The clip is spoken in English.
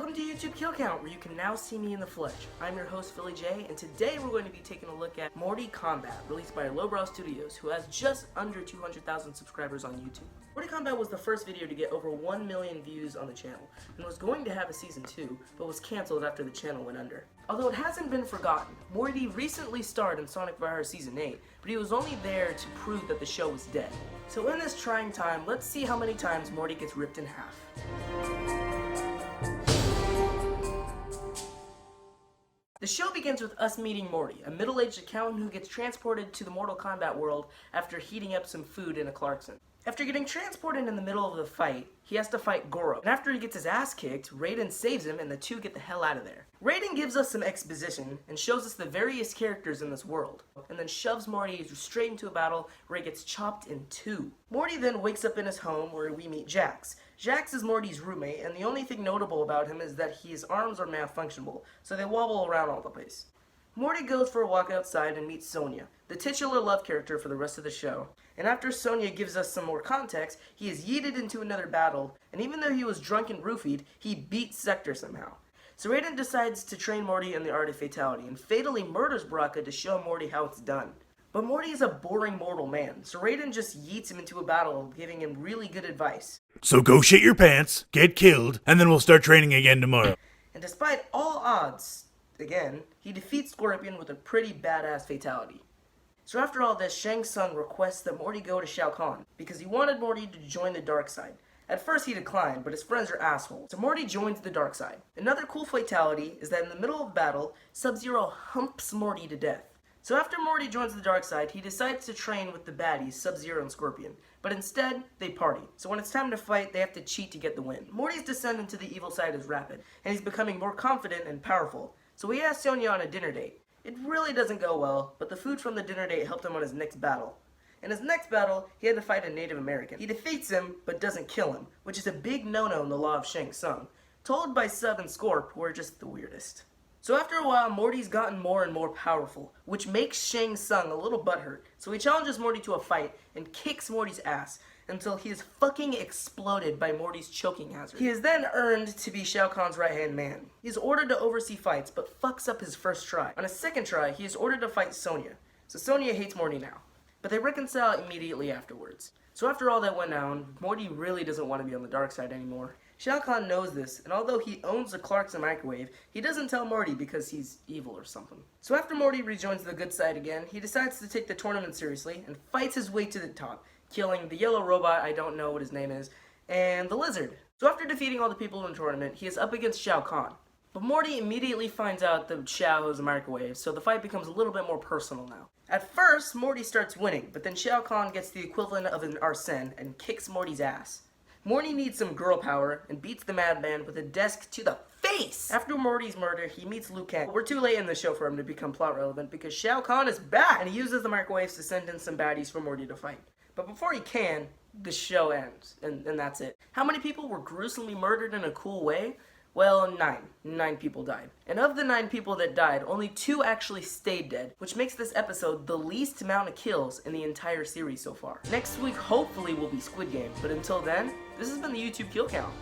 Welcome to YouTube Kill Count, where you can now see me in the flesh. I'm your host, Philly J, and today we're going to be taking a look at Morty Kombat, released by Lowbrow Studios, who has just under 200,000 subscribers on YouTube. Morty Kombat was the first video to get over 1 million views on the channel, and was going to have a season 2, but was cancelled after the channel went under. Although it hasn't been forgotten, Morty recently starred in Sonic Vs. Season 8, but he was only there to prove that the show was dead. So in this trying time, let's see how many times Morty gets ripped in half. The show begins with us meeting Morty, a middle-aged accountant who gets transported to the Mortal Kombat world after heating up some food in a Clarkson. After getting transported in the middle of the fight, he has to fight Goro, and after he gets his ass kicked, Raiden saves him and the two get the hell out of there. Raiden gives us some exposition and shows us the various characters in this world, and then shoves Morty straight into a battle where he gets chopped in two. Morty then wakes up in his home where we meet Jax. Jax is Morty's roommate, and the only thing notable about him is that his arms are malfunctionable, so they wobble around all the place. Morty goes for a walk outside and meets Sonya, the titular love character for the rest of the show. And after Sonya gives us some more context, he is yeeted into another battle, and even though he was drunk and roofied, he beats Sector somehow. So Raiden decides to train Morty in the art of fatality, and fatally murders Baraka to show Morty how it's done. But Morty is a boring mortal man, so Raiden just yeets him into a battle, giving him really good advice. So go shit your pants, get killed, and then we'll start training again tomorrow. And despite all odds, again, he defeats Scorpion with a pretty badass fatality. So after all this, Shang Tsung requests that Morty go to Shao Kahn, because he wanted Morty to join the dark side. At first he declined, but his friends are assholes, so Morty joins the dark side. Another cool fatality is that in the middle of battle, Sub-Zero humps Morty to death. So after Morty joins the dark side, he decides to train with the baddies, Sub-Zero and Scorpion. But instead, they party. So when it's time to fight, they have to cheat to get the win. Morty's descent into the evil side is rapid, and he's becoming more confident and powerful. So he asks Sonya on a dinner date. It really doesn't go well, but the food from the dinner date helped him on his next battle. In his next battle, he had to fight a Native American. He defeats him, but doesn't kill him, which is a big no-no in the law of Shang Tsung. Told by Sub and Scorp, who are just the weirdest. So after a while, Morty's gotten more and more powerful, which makes Shang Tsung a little butthurt. So he challenges Morty to a fight and kicks Morty's ass until he is fucking exploded by Morty's choking hazard. He is then earned to be Shao Kahn's right-hand man. He is ordered to oversee fights, but fucks up his first try. On his second try, he is ordered to fight Sonya. So Sonya hates Morty now, but they reconcile immediately afterwards. So after all that went down, Morty really doesn't want to be on the dark side anymore. Shao Kahn knows this, and although he owns the Clarkson microwave, he doesn't tell Morty because he's evil or something. So after Morty rejoins the good side again, he decides to take the tournament seriously and fights his way to the top, killing the yellow robot, I don't know what his name is, and the lizard. So after defeating all the people in the tournament, he is up against Shao Kahn. But Morty immediately finds out that Shao has a microwave, so the fight becomes a little bit more personal now. At first, Morty starts winning, but then Shao Kahn gets the equivalent of an Arsene and kicks Morty's ass. Morty needs some girl power and beats the madman with a desk to the face! After Morty's murder, he meets Liu Kang. But we're too late in the show for him to become plot relevant because Shao Kahn is back! And he uses the microwaves to send in some baddies for Morty to fight. But before he can, the show ends, and that's it. How many people were gruesomely murdered in a cool way? Well, 9. 9 people died. And of the 9 people that died, only 2 actually stayed dead, which makes this episode the least amount of kills in the entire series so far. Next week, hopefully, will be Squid Game, but until then, this has been the YouTube Kill Count.